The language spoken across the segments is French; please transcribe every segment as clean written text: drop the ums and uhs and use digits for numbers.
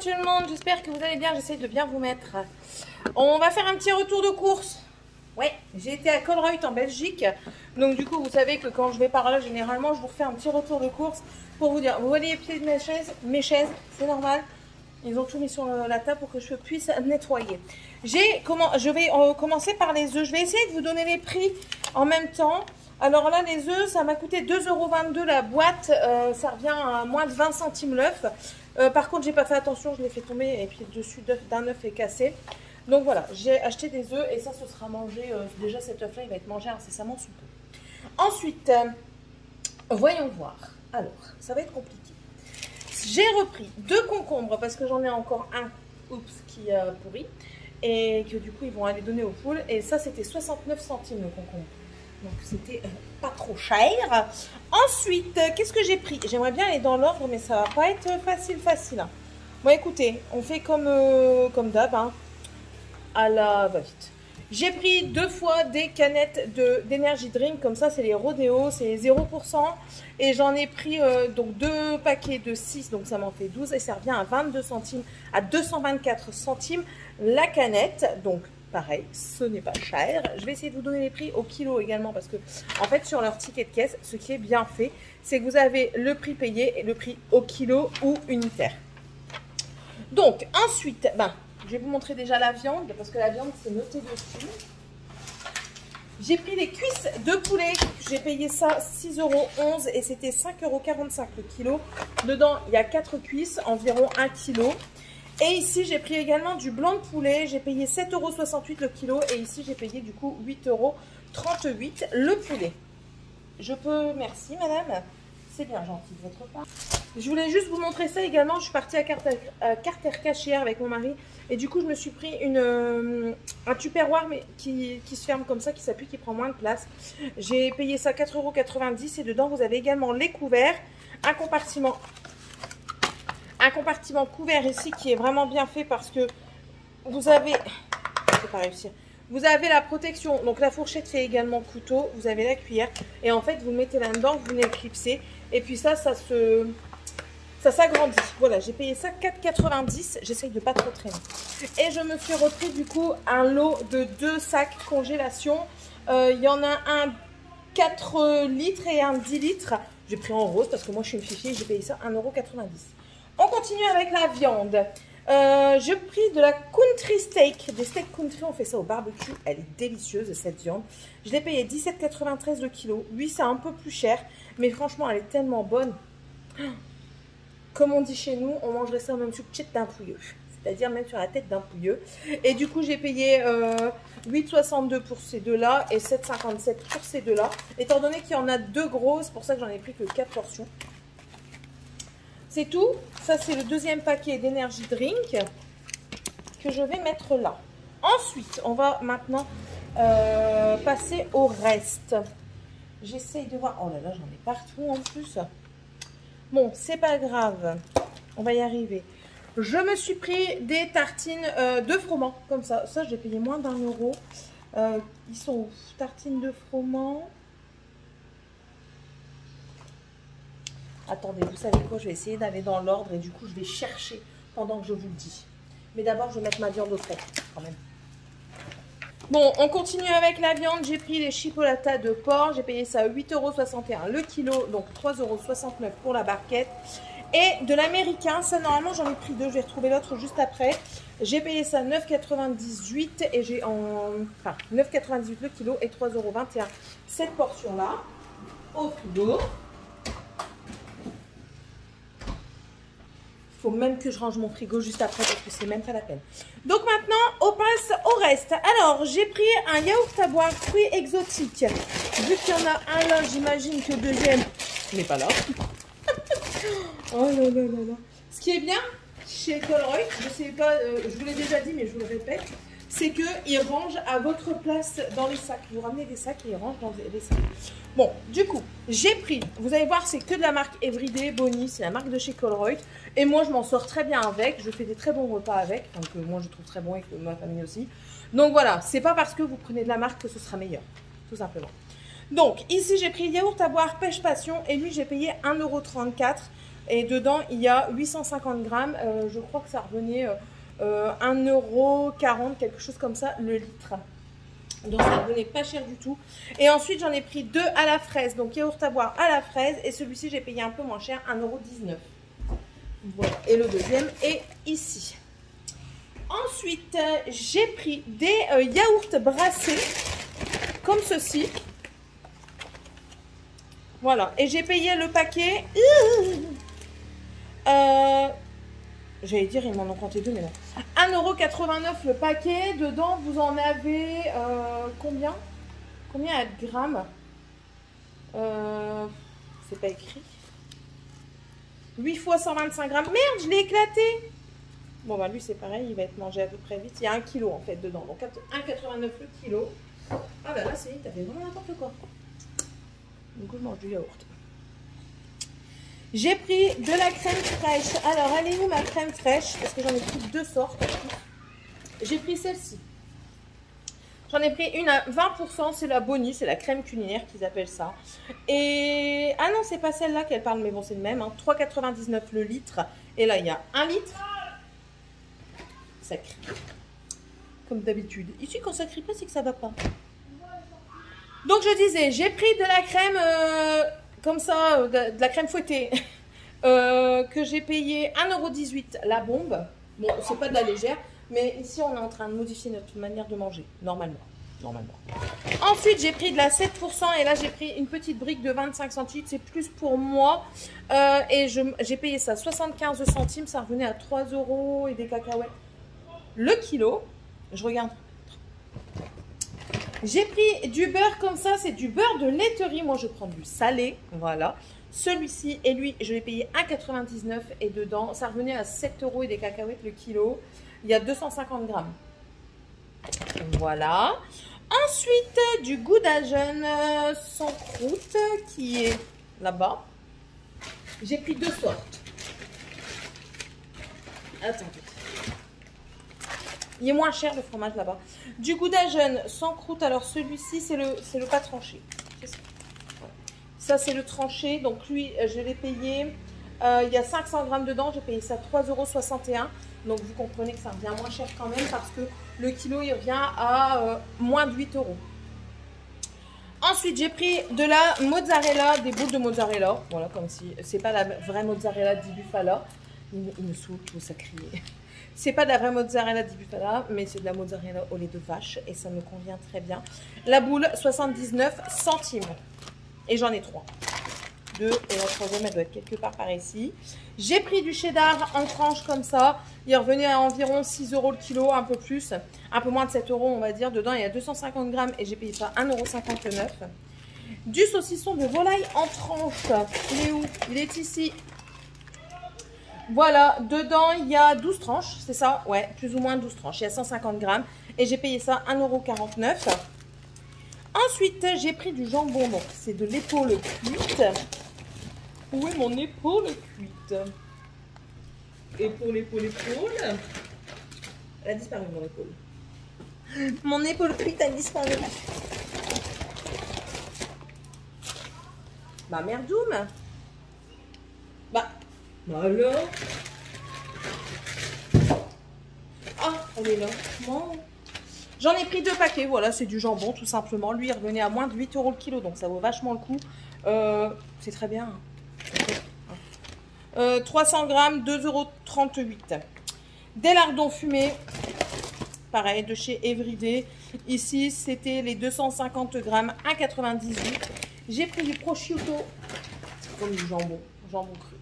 tout le monde, j'espère que vous allez bien, j'essaie de bien vous mettre. On va faire un petit retour de course. Ouais, j'ai été à Colruyt en Belgique. Donc du coup, vous savez que quand je vais par là, généralement, je vous refais un petit retour de course pour vous dire, vous voyez les pieds de mes chaises, c'est normal. Ils ont tout mis sur la table pour que je puisse nettoyer. Je vais commencer par les œufs. Je vais essayer de vous donner les prix en même temps. Alors là, les œufs, ça m'a coûté 2,22 € la boîte. Ça revient à moins de 20 centimes l'œuf. Par contre, j'ai pas fait attention, je l'ai fait tomber et puis le dessus d'un œuf est cassé. Donc voilà, j'ai acheté des œufs et ça, ce sera mangé. Déjà, cet œuf-là, il va être mangé incessamment sous peu. Ensuite, voyons voir. Alors, ça va être compliqué. J'ai repris 2 concombres parce que j'en ai encore un qui pourrit et que du coup, ils vont aller donner aux poules. Et ça, c'était 69 centimes le concombre. Donc, c'était pas trop cher. Ensuite, qu'est-ce que j'ai pris? J'aimerais bien aller dans l'ordre, mais ça va pas être facile. Hein. Bon, écoutez, on fait comme d'hab, hein, à la va-vite. J'ai pris 2 fois des canettes d'énergie drink, comme ça, c'est les Rodeo, c'est 0%. Et j'en ai pris donc 2 paquets de 6, donc ça m'en fait 12. Et ça revient à 22 centimes, à 224 centimes la canette. Donc, pareil, ce n'est pas cher. Je vais essayer de vous donner les prix au kilo également parce que, en fait, sur leur ticket de caisse, ce qui est bien fait, c'est que vous avez le prix payé et le prix au kilo ou unitaire. Donc, ensuite, je vais vous montrer déjà la viande parce que la viande, c'est noté dessus. J'ai pris les cuisses de poulet. J'ai payé ça 6,11 € et c'était 5,45 € le kilo. Dedans, il y a 4 cuisses, environ 1 kg. Et ici, j'ai pris également du blanc de poulet. J'ai payé 7,68 € le kilo. Et ici, j'ai payé du coup 8,38 € le poulet. Je peux... Merci, madame. C'est bien gentil de votre part. Je voulais juste vous montrer ça également. Je suis partie à Cartercache hier avec mon mari. Et du coup, je me suis pris un tupperware mais qui se ferme comme ça, qui s'appuie, qui prend moins de place. J'ai payé ça 4,90 € et dedans, vous avez également les couverts, un compartiment couvert ici qui est vraiment bien fait parce que vous avez... Je vais pas réussir. Vous avez la protection, donc la fourchette fait également couteau, vous avez la cuillère et en fait vous le mettez là-dedans, vous venez le clipser et puis ça s'agrandit. Voilà, j'ai payé ça 4,90 €, j'essaye de pas trop traîner. Et je me suis repris du coup un lot de 2 sacs congélation. Il y en a un 4 litres et un 10 litres. J'ai pris en rose parce que moi je suis une fifi et j'ai payé ça 1,90 €. On continue avec la viande. J'ai pris de la country steak, des steaks country, on fait ça au barbecue, elle est délicieuse cette viande. Je l'ai payée 17,93 € le kilo. Oui, c'est un peu plus cher, mais franchement elle est tellement bonne. Comme on dit chez nous, on mangerait ça même sur le tchèque d'un pouilleux, c'est-à-dire même sur la tête d'un pouilleux. Et du coup j'ai payé 8,62 € pour ces deux-là et 7,57 € pour ces deux-là. Étant donné qu'il y en a 2 grosses, c'est pour ça que j'en ai pris que 4 portions. C'est tout. Ça, c'est le deuxième paquet d'énergie drink que je vais mettre là. Ensuite, on va maintenant passer au reste. J'essaye de voir. Oh là là, j'en ai partout en plus. Bon, c'est pas grave. On va y arriver. Je me suis pris des tartines de froment, comme ça. Ça, j'ai payé moins d'1 €. Ils sont où? Tartines de froment. Attendez, vous savez quoi? Je vais essayer d'aller dans l'ordre et du coup, je vais chercher pendant que je vous le dis. Mais d'abord, je vais mettre ma viande au frais, quand même. Bon, on continue avec la viande. J'ai pris les chipolatas de porc. J'ai payé ça 8,61 € le kilo, donc 3,69 € pour la barquette. Et de l'américain, ça, normalement, j'en ai pris 2. Je vais retrouver l'autre juste après. J'ai payé ça 9,98 € et j'ai 9,98 € le kilo et 3,21 € cette portion-là au frigo. Il faut même que je range mon frigo juste après parce que c'est même pas la peine. Donc maintenant, on passe au reste. Alors, j'ai pris un yaourt à boire fruits exotiques. Vu qu'il y en a un là, j'imagine que le deuxième n'est pas là. Oh là là là là. Ce qui est bien chez Colruyt, je sais pas, je vous l'ai déjà dit mais je vous le répète, c'est qu'ils rangent à votre place dans les sacs. Vous ramenez des sacs et ils rangent dans les sacs. Bon, du coup, j'ai pris, vous allez voir, c'est que de la marque Everyday Bonnie, c'est la marque de chez Colruyt. Et moi, je m'en sors très bien avec, je fais des très bons repas avec, donc moi, je trouve très bon et que ma famille aussi. Donc voilà, c'est pas parce que vous prenez de la marque que ce sera meilleur, tout simplement. Donc, ici, j'ai pris yaourt à boire pêche passion et lui, j'ai payé 1,34 €. Et dedans, il y a 850 grammes. Je crois que ça revenait 1,40 €, quelque chose comme ça, le litre. Donc ça ne revenait pas cher du tout. Et ensuite, j'en ai pris 2 à la fraise. Donc yaourt à boire à la fraise. Et celui-ci, j'ai payé un peu moins cher, 1,19 €. Voilà. Et le deuxième est ici. Ensuite, j'ai pris des yaourts brassés, comme ceci. Voilà. Et j'ai payé le paquet. J'allais dire, ils m'en ont compté 2, mais non. 1,89 € le paquet. Dedans, vous en avez combien? Combien de grammes? C'est pas écrit. 8 fois 125 grammes. Merde, je l'ai éclaté. Bon, bah lui, c'est pareil, il va être mangé à peu près vite. Il y a 1 kg en fait dedans. Donc 1,89 € le kilo. Ah, bah là, c'est t'as fait vraiment n'importe quoi. Du coup, je mange du yaourt. J'ai pris de la crème fraîche. Alors, elle est où ma crème fraîche? Parce que j'en ai pris 2 sortes. J'ai pris celle-ci. J'en ai pris une à 20%. C'est la Bonnie, c'est la crème culinaire qu'ils appellent ça. Et ah non, c'est pas celle-là qu'elle parle, mais bon, c'est le même. Hein. 3,99 € le litre. Et là, il y a 1 litre. Ça crie. Comme d'habitude. Ici, quand ça crie pas, c'est que ça va pas. Donc, je disais, j'ai pris de la crème comme ça, de la crème fouettée, que j'ai payé 1,18 € la bombe. Bon, c'est pas de la légère, mais ici, on est en train de modifier notre manière de manger, normalement. Ensuite, j'ai pris de la 7% et là, j'ai pris une petite brique de 25 centimes. C'est plus pour moi. Et j'ai payé ça 75 centimes. Ça revenait à 3 € et des cacahuètes le kilo. Je regarde. J'ai pris du beurre comme ça. C'est du beurre de laiterie. Moi, je prends du salé. Voilà. Celui-ci et lui, je l'ai payé 1,99 € et dedans, ça revenait à 7 € et des cacahuètes le kilo. Il y a 250 grammes. Voilà. Ensuite, du gouda jeune sans croûte qui est là-bas. J'ai pris 2 sortes. Attends. Il est moins cher le fromage là-bas. Du gouda jeune sans croûte. Alors celui-ci, c'est le pas tranché. Ça, c'est le tranché. Donc lui, je l'ai payé. Il y a 500 grammes dedans. J'ai payé ça 3,61 €. Donc vous comprenez que ça revient moins cher quand même parce que le kilo, il revient à moins de 8 €. Ensuite, j'ai pris de la mozzarella, des boules de mozzarella. Voilà, comme si c'est pas la vraie mozzarella di Bufala. Il me saoule, tout ça crier. C'est pas de la vraie mozzarella di Bufala, mais c'est de la mozzarella au lait de vache et ça me convient très bien. La boule, 79 centimes. Et j'en ai 3. 2 et la troisième, elle doit être quelque part par ici. J'ai pris du cheddar en tranches comme ça. Il revenait à environ 6 € le kilo, un peu plus. Un peu moins de 7 € on va dire. Dedans, il y a 250 grammes et j'ai payé ça 1,59 €. Du saucisson de volaille en tranches. Il est où? Il est ici. Voilà, dedans, il y a 12 tranches, c'est ça? Ouais, plus ou moins 12 tranches. Il y a 150 grammes et j'ai payé ça 1,49 €. Ensuite, j'ai pris du jambon. Donc, c'est de l'épaule cuite. Où est mon épaule cuite? Épaule. Elle a disparu, mon épaule. Mon épaule cuite a disparu. Bah, merdoum. Bah alors. Ah, elle est là. Bon. J'en ai pris 2 paquets. Voilà, c'est du jambon, tout simplement. Lui, il revenait à moins de 8 € le kilo. Donc, ça vaut vachement le coup. C'est très bien. 300 grammes, 2,38 €. Des lardons fumés. Pareil, de chez Everyday. Ici, c'était les 250 grammes, 1,98 €. J'ai pris du prosciutto. Comme du jambon cru.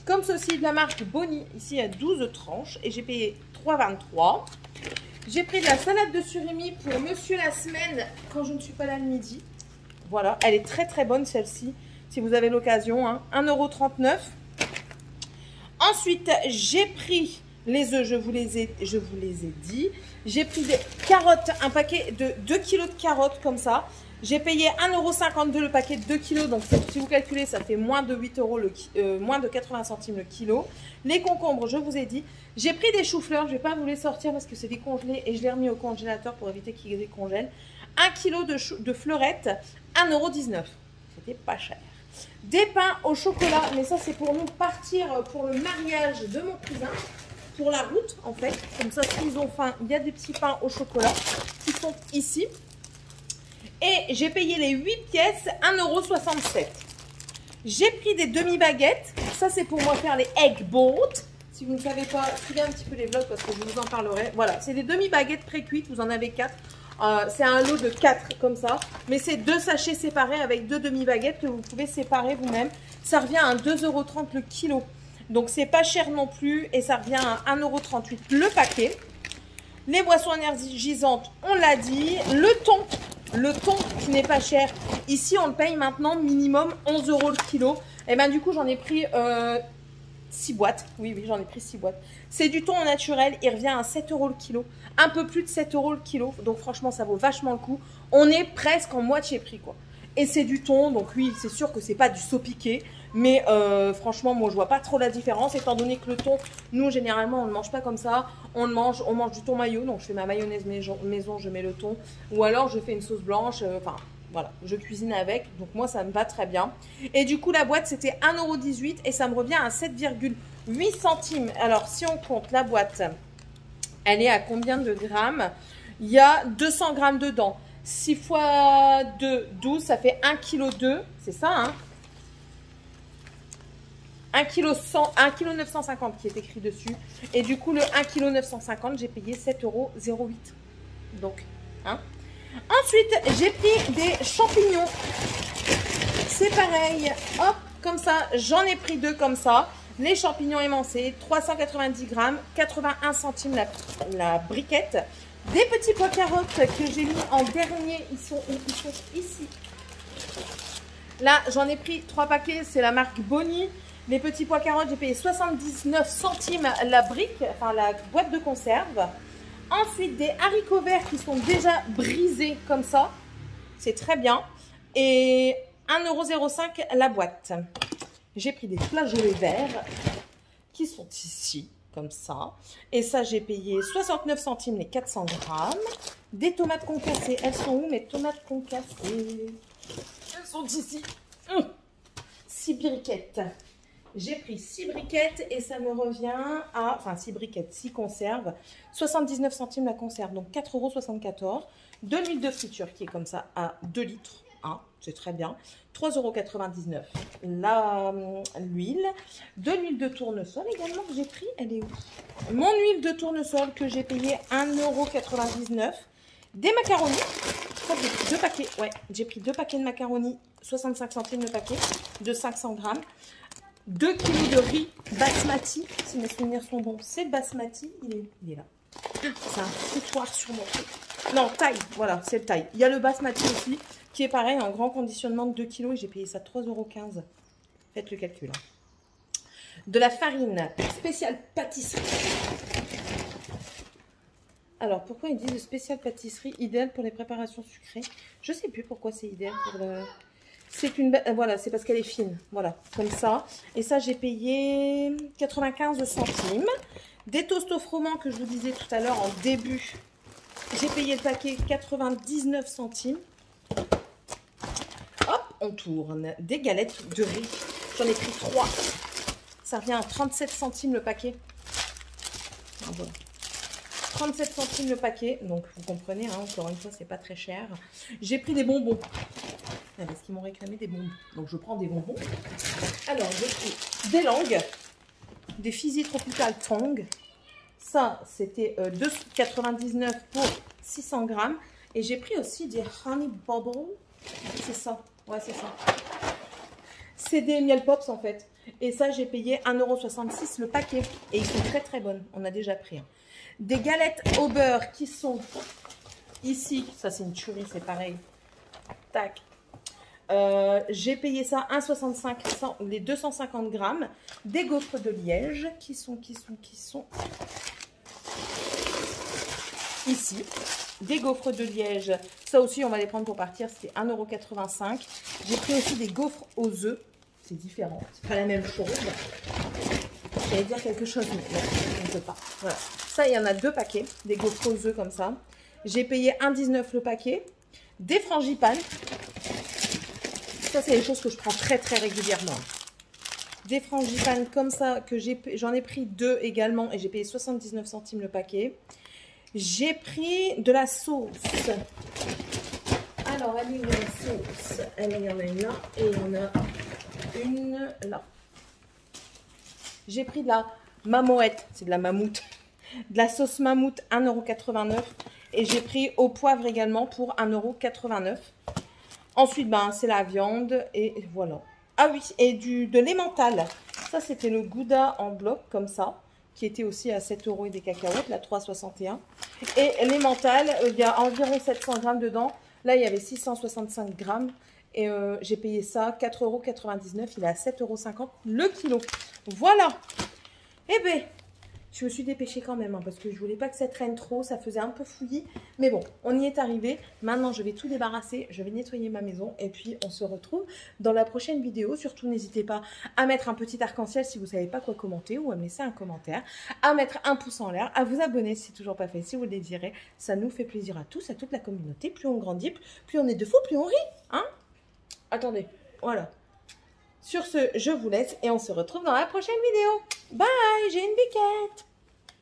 Comme ceci de la marque Bonnie. Ici, il y a 12 tranches et j'ai payé 3,23 €. J'ai pris de la salade de surimi pour monsieur la semaine quand je ne suis pas là le midi. Voilà, elle est très très bonne celle-ci. Si vous avez l'occasion, hein. 1,39 €. Ensuite, j'ai pris les œufs, je vous les ai dit. J'ai pris des carottes, un paquet de 2 kg de carottes comme ça. J'ai payé 1,52 € le paquet de 2 kg. Donc, si vous calculez, ça fait moins de 8 €, moins de 80 centimes le kilo. Les concombres, je vous ai dit. J'ai pris des choux-fleurs. Je ne vais pas vous les sortir parce que c'est décongelé. Et je l'ai remis au congélateur pour éviter qu'ils décongèlent. 1 kg de fleurettes, 1,19 €. C'était pas cher. Des pains au chocolat, mais ça c'est pour nous partir pour le mariage de mon cousin, pour la route en fait. Comme ça, s'ils ont faim, il y a des petits pains au chocolat qui sont ici. Et j'ai payé les 8 pièces, 1,67 €. J'ai pris des demi-baguettes. Ça, c'est pour moi faire les egg boat. Si vous ne savez pas, suivez un petit peu les vlogs parce que je vous en parlerai. Voilà, c'est des demi-baguettes pré-cuites. Vous en avez 4. C'est un lot de 4 comme ça. Mais c'est 2 sachets séparés avec 2 demi-baguettes que vous pouvez séparer vous-même. Ça revient à 2,30 € le kilo. Donc, c'est pas cher non plus. Et ça revient à 1,38 € le paquet. Les boissons énergisantes, on l'a dit. Le thon qui n'est pas cher. Ici, on le paye maintenant minimum 11 € le kilo. Et ben du coup, j'en ai pris 6 boîtes. Oui, j'en ai pris 6 boîtes. C'est du thon au naturel. Il revient à 7 € le kilo. Un peu plus de 7 € le kilo. Donc franchement, ça vaut vachement le coup. On est presque en moitié prix, quoi. Et c'est du thon. Donc oui, c'est sûr que c'est pas du saupiqué. Mais franchement, moi, je vois pas trop la différence. Étant donné que le thon, nous, généralement, on ne le mange pas comme ça. On mange du thon mayo. Donc, je fais ma mayonnaise maison, je mets le thon. Ou alors, je fais une sauce blanche. Enfin, voilà, je cuisine avec. Donc, moi, ça me va très bien. Et du coup, la boîte, c'était 1,18 € et ça me revient à 7,8 centimes. Alors, si on compte la boîte, elle est à combien de grammes? Il y a 200 grammes dedans. 6 fois 2, 12, ça fait 1,2 kg. C'est ça, hein? 1,950 kg qui est écrit dessus. Et du coup, le 1,950 kg, j'ai payé 7,08 €. Donc, hein. Ensuite, j'ai pris des champignons. C'est pareil. Hop, comme ça, j'en ai pris 2 comme ça. Les champignons émincés, 390 grammes, 81 centimes la briquette. Des petits pois carottes que j'ai mis en dernier. Ils sont ici. Là, j'en ai pris 3 paquets. C'est la marque Bonnie. Les petits pois carottes, j'ai payé 79 centimes la brique, enfin la boîte de conserve. Ensuite, des haricots verts qui sont déjà brisés comme ça. C'est très bien. Et 1,05 € la boîte. J'ai pris des flageolets verts qui sont ici, comme ça. Et ça, j'ai payé 69 centimes les 400 grammes. Des tomates concassées. Elles sont où mes tomates concassées? Elles sont ici. 6 briquettes. J'ai pris 6 briquettes et ça me revient à, enfin 6 briquettes, 6 conserves, 79 centimes la conserve, donc 4,74 €. De l'huile de friture qui est comme ça à 2 litres, hein, c'est très bien, 3,99 € l'huile. De l'huile de tournesol également que j'ai pris, elle est où? Mon huile de tournesol que j'ai payé 1,99 €. Des macaronis, je crois que j'ai pris 2 paquets, ouais, j'ai pris 2 paquets de macaronis, 65 centimes le paquet, de 500 grammes. 2 kg de riz basmati, si mes souvenirs sont bons, c'est basmati, il est là. C'est un foutoir sur mon truc. Non, taille, voilà, c'est le taille. Il y a le basmati aussi, qui est pareil, en grand conditionnement de 2 kg, et j'ai payé ça 3,15 €. Faites le calcul. Hein. De la farine spéciale pâtisserie. Alors, pourquoi ils disent spéciale pâtisserie, idéal pour les préparations sucrées? Je ne sais plus pourquoi c'est idéal pour le... C'est une... Voilà, c'est parce qu'elle est fine. Voilà, comme ça. Et ça, j'ai payé 95 centimes. Des toasts au froment que je vous disais tout à l'heure en début. J'ai payé le paquet 99 centimes. Hop, on tourne. Des galettes de riz. J'en ai pris 3. Ça revient à 37 centimes le paquet. Ah, voilà. 37 centimes le paquet. Donc, vous comprenez, hein, encore une fois, c'est pas très cher. J'ai pris des bonbons. Parce qu'ils m'ont réclamé des bonbons. Donc, je prends des bonbons. Alors, j'ai pris des langues, des Fizzy Tropical Tong. Ça, c'était 2,99 € pour 600 grammes. Et j'ai pris aussi des Honey Bubble. C'est ça. Ouais, c'est ça. C'est des miel pops, en fait. Et ça, j'ai payé 1,66 € le paquet. Et ils sont très, très bonnes. On a déjà pris. Hein. Des galettes au beurre qui sont ici. Ça, c'est une tuerie, c'est pareil. Tac. J'ai payé ça 1,65 € les 250 grammes. Des gaufres de Liège qui sont ici. Des gaufres de Liège. Ça aussi, on va les prendre pour partir. C'était 1,85 €. J'ai pris aussi des gaufres aux œufs. C'est différent. C'est pas la même chose. J'allais dire quelque chose, mais non, on ne peut pas. Voilà. Ça, il y en a 2 paquets. Des gaufres aux œufs comme ça. J'ai payé 1,19 € le paquet. Des frangipanes. Ça, c'est les choses que je prends très très régulièrement. Des frangipane comme ça, que j'en ai pris 2 également et j'ai payé 79 centimes le paquet. J'ai pris de la sauce. Alors, elle est où la sauce? Il y en a une là et il y en a une là. J'ai pris de la mamoette, c'est de la mammouth. De la sauce mammouth, 1,89 € et j'ai pris au poivre également pour 1,89 €. Ensuite, ben, c'est la viande et voilà. Ah oui, et de l'emmental. Ça, c'était le gouda en bloc, comme ça, qui était aussi à 7 € et des cacahuètes, la 3,61 €. Et l'emmental, il y a environ 700 grammes dedans. Là, il y avait 665 grammes. Et j'ai payé ça 4,99 €. Il est à 7,50 € le kilo. Voilà. Eh bien, je me suis dépêchée quand même, hein, parce que je voulais pas que ça traîne trop, ça faisait un peu fouillis. Mais bon, on y est arrivé. Maintenant, je vais tout débarrasser, je vais nettoyer ma maison et puis on se retrouve dans la prochaine vidéo. Surtout, n'hésitez pas à mettre un petit arc-en-ciel si vous ne savez pas quoi commenter ou à me laisser un commentaire, à mettre un pouce en l'air, à vous abonner si ce n'est toujours pas fait, si vous le désirez. Ça nous fait plaisir à tous, à toute la communauté. Plus on grandit, plus on est de fous, plus on rit. Hein? Attendez, voilà. Sur ce, je vous laisse et on se retrouve dans la prochaine vidéo. Bye, j'ai une biquette.